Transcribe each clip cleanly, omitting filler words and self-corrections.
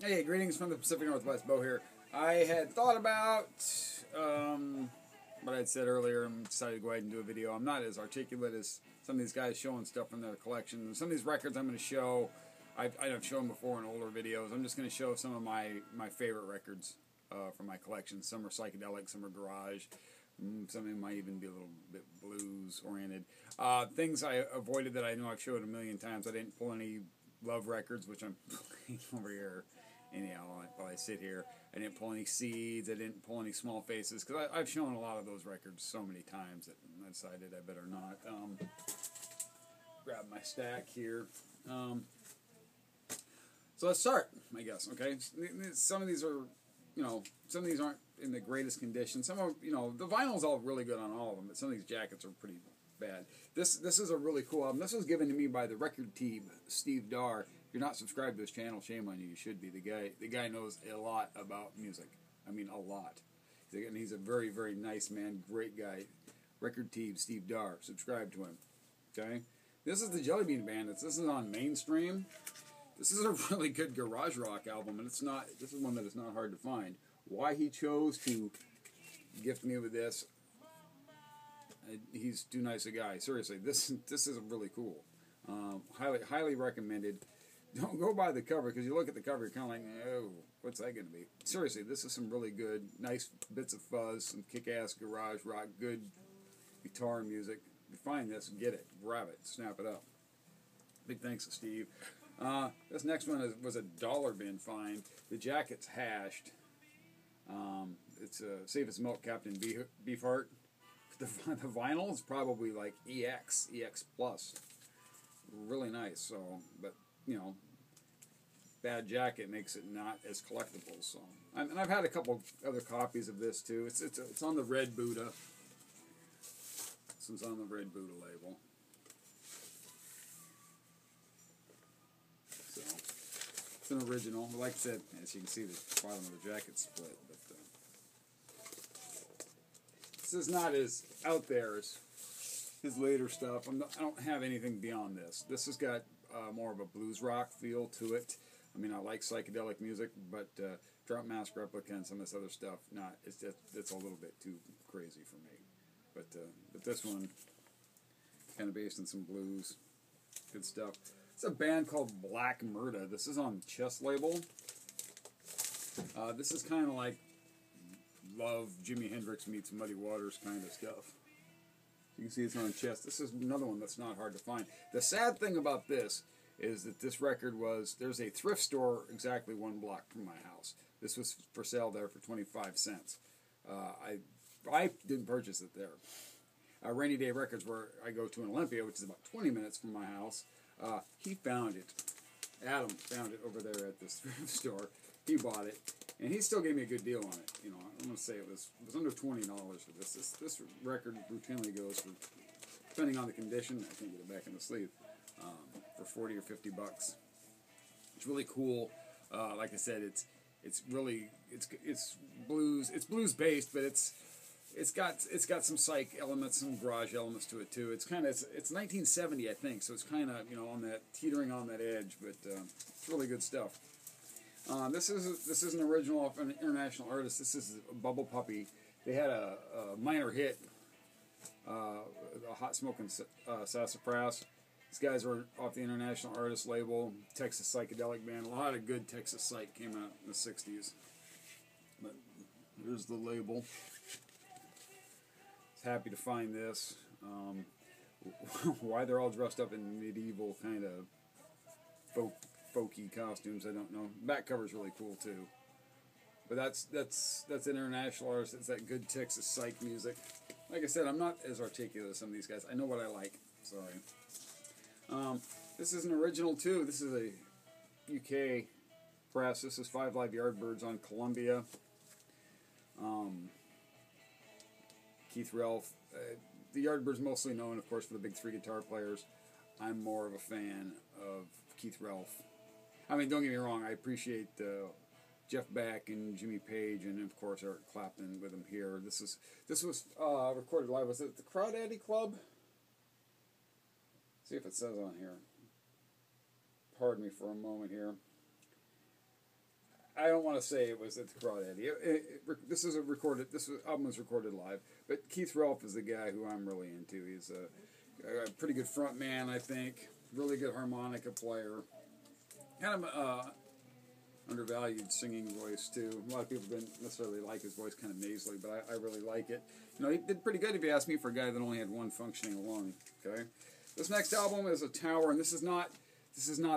Hey, greetings from the Pacific Northwest. Bo here. I had thought about what I had said earlier and decided to go ahead and do a video. I'm not as articulate as some of these guys showing stuff from their collection. Some of these records I'm going to show, I've shown before in older videos. I'm just going to show some of my favorite records from my collection. Some are psychedelic, some are garage. Some of them might even be a little bit blues-oriented. Things I avoided that I know I've showed a million times. I didn't pull any love records, which I'm playing over here. Anyhow, while I sit here, I didn't pull any seeds, I didn't pull any small faces, because I've shown a lot of those records so many times that I decided I better not. Grab my stack here. So let's start, I guess, okay? Some of these are, some of these aren't in the greatest condition. Some are, the vinyl's all really good on all of them, but some of these jackets are pretty bad. This is a really cool album. This was given to me by the record team, Steve Darr. If you're not subscribed to his channel, shame on you. You should be. The guy knows a lot about music. I mean, a lot. And he's a very, very nice man. Great guy. Record team, Steve Darr. Subscribe to him. Okay? This is the Jelly Bean Bandits. This is on Mainstream. This is a really good garage rock album, and this is one that is not hard to find. Why he chose to gift me with this, he's too nice a guy. Seriously, this is really cool. Highly recommended. Don't go by the cover, because you look at the cover, you're kind of like, oh, what's that going to be? Seriously, this is some really good, nice bits of fuzz, some kick-ass garage rock, good guitar music. If you find this, get it, grab it, snap it up. Big thanks to Steve. This next one was a dollar bin find. The jacket's hashed. It's Safe as Milk Captain Beefheart. The vinyl is probably like EX Plus. Really nice, so, but bad jacket makes it not as collectible. So, and I've had a couple other copies of this too. It's on the Red Buddha. This one's on the Red Buddha label. So it's an original. Like I said, as you can see, the bottom of the jacket's split. But this is not as out there as his later stuff. I don't have anything beyond this. This has got more of a blues rock feel to it. I mean, I like psychedelic music, but Drought Mask Replica and some of this other stuff, it's a little bit too crazy for me. But this one, kind of based on some blues, good stuff. It's a band called Black Murda. This is on Chess label. This is kind of like Love, Jimi Hendrix meets Muddy Waters kind of stuff. You can see it's on Chess. This is another one that's not hard to find. The sad thing about this is that this record there's a thrift store exactly one block from my house. This was for sale there for 25 cents. I didn't purchase it there. Rainy Day Records, where I go to in Olympia, which is about 20 minutes from my house, he found it. Adam found it over there at this thrift store. He bought it, and he still gave me a good deal on it. I'm going to say it was under $20 for this. This record routinely goes for, depending on the condition, I can't get it back in the sleeve, for 40 or 50 bucks. It's really cool. Like I said, it's blues. It's blues based, but it's got some psych elements, some garage elements to it too. It's 1970, I think, so it's kind of on that teetering on that edge, but it's really good stuff. This is an original of an international artist. This is Bubble Puppy. They had a minor hit, a Hot Smokin' Sassafras. These guys are off the international artist label, Texas psychedelic band. A lot of good Texas psych came out in the 60s. But here's the label. Happy to find this. Why they're all dressed up in medieval kind of folky costumes, I don't know. Back cover's really cool too. But that's international artists. It's that good Texas psych music. Like I said, I'm not as articulate as some of these guys. I know what I like. Sorry. This is an original too. This is a UK press. This is 5 Live Yardbirds on Columbia. Keith Relf. The Yardbirds mostly known, of course, for the big 3 guitar players. I'm more of a fan of Keith Relf. I mean, don't get me wrong, I appreciate Jeff Beck and Jimmy Page and, of course, Eric Clapton with him here. This was recorded live. Was it at the Crawdaddy Club? See if it says on here. Pardon me for a moment here. I don't want to say it was at the Crawdaddy. This album was recorded live, but Keith Relf is the guy who I'm really into. He's a pretty good front man, I think. Really good harmonica player. Kind of undervalued singing voice too. A lot of people didn't necessarily like his voice, kind of nasally, but I really like it. You know, he did pretty good if you ask me for a guy that only had one functioning lung. Okay, this next album is a Tower, and this is not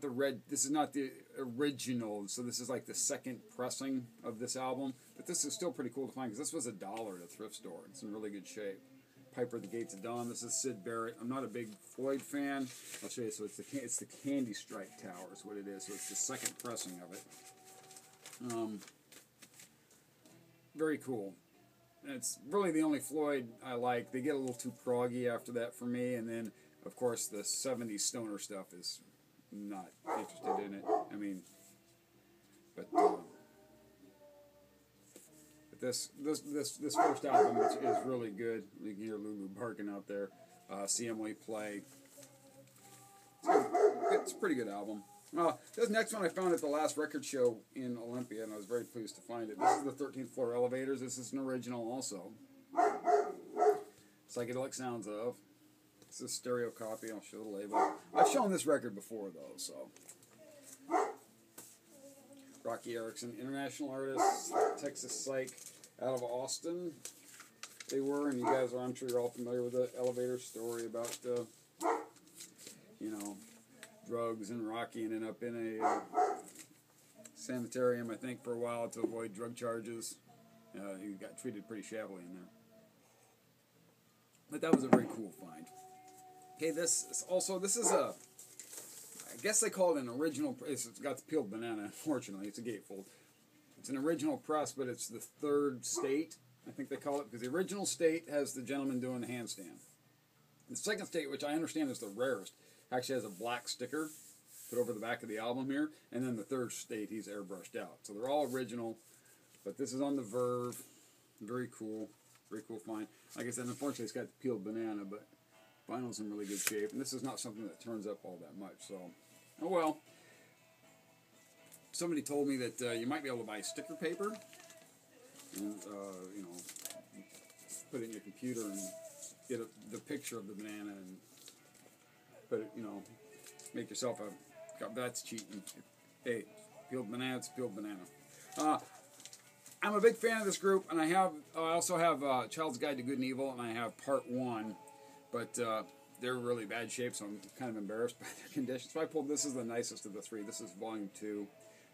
the original. So this is like the second pressing of this album, but this is still pretty cool to find because this was $1 at a thrift store. It's in really good shape. Piper at the Gates of Dawn. This is Syd Barrett. I'm not a big Floyd fan. I'll show you. So it's the Candy Strike Tower is what it is. So it's the second pressing of it. Very cool. And it's really the only Floyd I like. They get a little too proggy after that for me. And then, of course, the 70s stoner stuff is not interested in it. I mean, but this first album is really good. You can hear Lulu barking out there. See Emily play. It's a pretty good album. This next one I found at the last record show in Olympia, and I was very pleased to find it. This is the 13th Floor Elevators. This is an original also. Psychedelic Sounds of. This is a stereo copy. I'll show the label. I've shown this record before, though, so. Rocky Erickson, international artist, Texas Psych, out of Austin. They were, and you guys are, I'm sure you're all familiar with the elevator story about, drugs and Rocky ended up in a sanitarium, I think, for a while to avoid drug charges. He got treated pretty shabbily in there. But that was a very cool find. Okay, this is a, I guess they call it an original, it's got the peeled banana, unfortunately, it's a gatefold. It's an original press, but it's the third state, I think they call it, because the original state has the gentleman doing the handstand. The second state, which I understand is the rarest, actually has a black sticker put over the back of the album here, and then the third state he's airbrushed out. So they're all original, but this is on the Verve. Very cool find. Like I said, unfortunately it's got the peeled banana, but vinyl's in really good shape, and this is not something that turns up all that much, so, oh well. Somebody told me that you might be able to buy sticker paper, and, put it in your computer and get the picture of the banana and put it, make yourself that's cheating. Hey, peeled banana, it's peeled banana. I'm a big fan of this group, and I also have Child's Guide to Good and Evil, and I have Part 1, but they're in really bad shape, so I'm kind of embarrassed by their condition. So I pulled, this is the nicest of the three. This is Volume 2.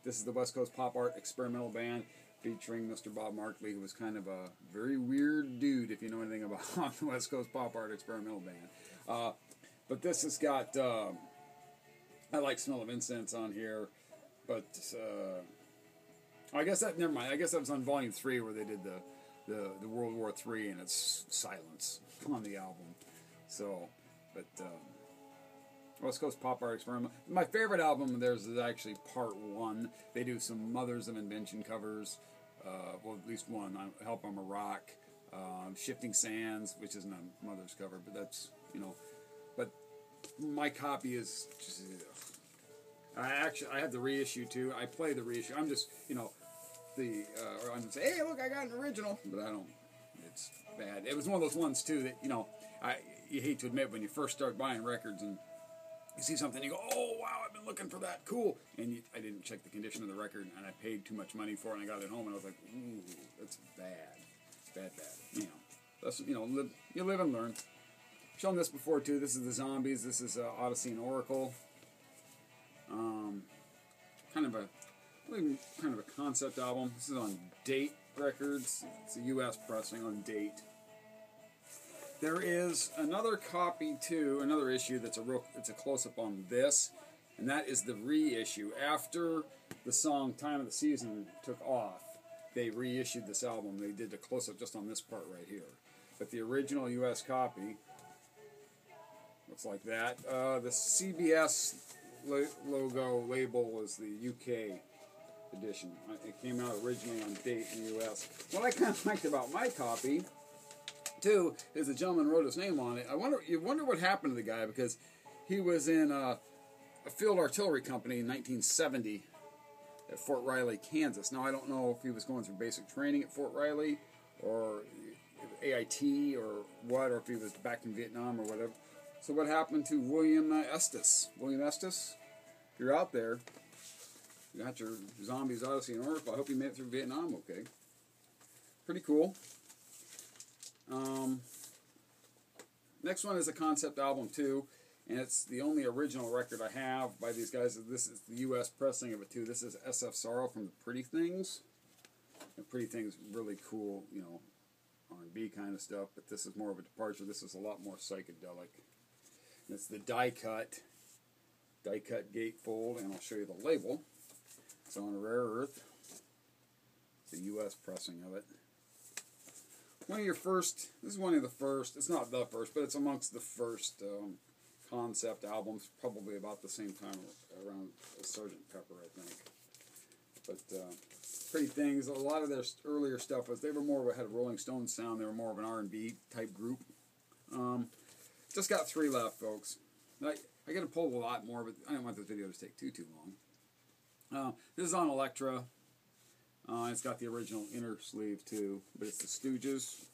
This is the West Coast Pop Art Experimental Band, featuring Mr. Bob Markley, who was kind of a very weird dude, if you know anything about the West Coast Pop Art Experimental Band. But this has got, I like Smell of Incense on here, but I guess that, never mind, I guess that was on Volume 3 where they did the World War III, and it's silence on the album. So, but West Coast Pop Art Experiment. My favorite album of theirs is actually Part 1. They do some Mothers of Invention covers, well, at least one, Help I'm a Rock, Shifting Sands, which isn't a Mother's cover, but that's, but my copy is just, I have the reissue too. I play the reissue. I'm just, or I'm say, hey, look, I got an original, but I don't. It's bad. It was one of those ones too that you hate to admit when you first start buying records and you see something, you go, oh wow, I've been looking for that, cool, and I didn't check the condition of the record, and I paid too much money for it, and I got it home, and I was like, ooh, that's bad. That's you live and learn. I've shown this before too. This is the Zombies. This is Odyssey and Oracle. Kind of a concept album. This is on Date Records. It's a U.S. pressing on Date. There is another copy too, another issue that's it's a close-up on this, and that is the reissue. After the song Time of the Season took off, they reissued this album. They did the close-up just on this part right here. But the original U.S. copy looks like that. The CBS logo label is the UK edition. It came out originally on Date in the U.S. What I kind of liked about my copy, too, is the gentleman wrote his name on it. You wonder what happened to the guy, because he was in a field artillery company in 1970, at Fort Riley, Kansas. Now, I don't know if he was going through basic training at Fort Riley or AIT or what, or if he was back in Vietnam or whatever. So what happened to William Estes? William Estes, if you're out there, you got your Zombies Odyssey in order. I hope you made it through Vietnam okay. Pretty cool. Next one is a concept album too, and it's the only original record I have by these guys. This is the U.S. pressing of it too. This is SF Sorrow from the Pretty Things. The Pretty Things, really cool, you know, R&B kind of stuff, but this is more of a departure. This is a lot more psychedelic. And it's the die cut gatefold, and I'll show you the label. It's on Rare Earth. It's the U.S. pressing of it. One of your first, this is one of the first, it's not the first, but it's amongst the first concept albums, probably about the same time around Sgt. Pepper, I think. But Pretty Things, a lot of their earlier stuff was, they were more of a, had a Rolling Stones sound, they were more of an R&B type group. Just got 3 left, folks. I got to pull a lot more, but I don't want this video to take too long. This is on Elektra. It's got the original inner sleeve too, but it's the Stooges.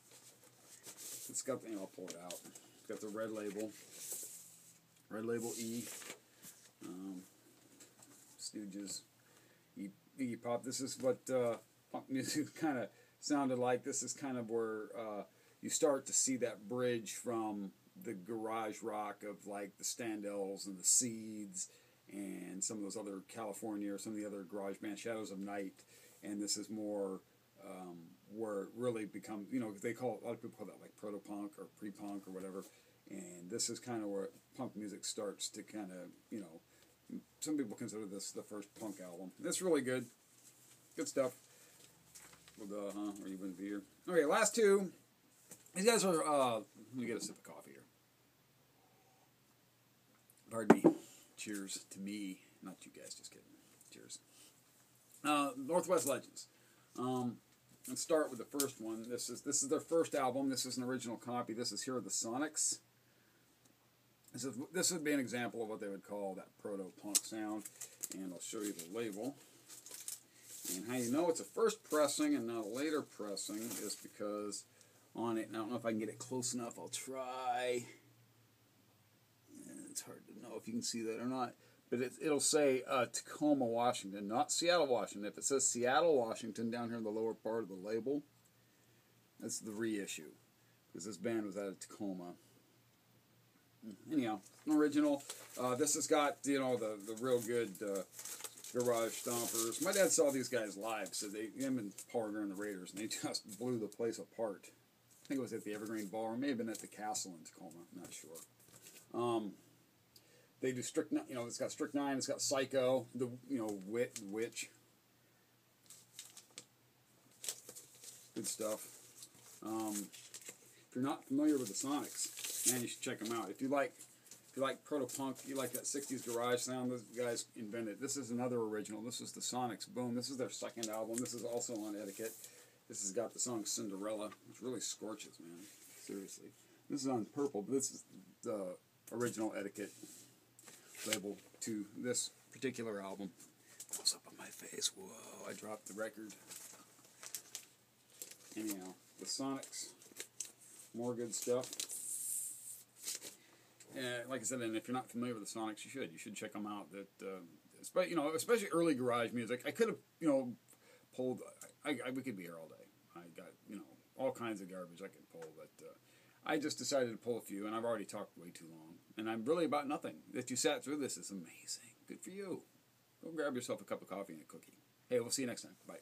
It's got the, I'll pull it out. It's got the red label E. Stooges, Iggy Pop. This is what punk music kind of sounded like. This is kind of where you start to see that bridge from the garage rock of like the Standells and the Seeds and some of those other California or some of the other garage band, Shadows of Night. And this is more where it really becomes, you know, they call, a lot of people call that like proto-punk or pre-punk or whatever. And this is kind of where punk music starts to kind of, you know, some people consider this the first punk album. It's really good. Good stuff. With or even beer. Okay, last 2. These guys are, let me get a sip of coffee here. Pardon me. Cheers to me. Not you guys, just kidding. Cheers. Northwest Legends. Let's start with the first one. This is their first album. This is an original copy. This is Here Are the Sonics. This would be an example of what they would call that proto-punk sound. And I'll show you the label. And how you know it's a first pressing and not a later pressing is because on it, and I don't know if I can get it close enough. I'll try. It's hard to know if you can see that or not. But it'll say Tacoma, Washington, not Seattle, Washington. If it says Seattle, Washington down here in the lower part of the label, that's the reissue. Because this band was out of Tacoma. Anyhow, original. This has got, you know, the real good garage stompers. My dad saw these guys live, so him and Paul Revere and the Raiders, and they just blew the place apart. I think it was at the Evergreen Ballroom, may have been at the Castle in Tacoma, I'm not sure. They do Strychnine, you know, it's got Strychnine, it's got Psycho, the, you know, Witch. Good stuff. If you're not familiar with the Sonics, man, you should check them out. If you like proto-punk, you like that 60s garage sound, those guys invented. This is another original. This is the Sonics. Boom. This is their second album. This is also on Etiquette. This has got the song Cinderella, which really scorches, man. Seriously. This is on Purple, but this is the original Etiquette label to this particular album. Close up on my face. Whoa, I dropped the record. Anyhow, the Sonics. More good stuff. Like I said, and if you're not familiar with the Sonics, you should check them out. That you know, especially early garage music. I could have, you know, pulled. We could be here all day. I got, you know, all kinds of garbage I could pull, but I just decided to pull a few, and I've already talked way too long. And I'm really about nothing. If you sat through this, it's amazing. Good for you. Go grab yourself a cup of coffee and a cookie. Hey, we'll see you next time. Bye.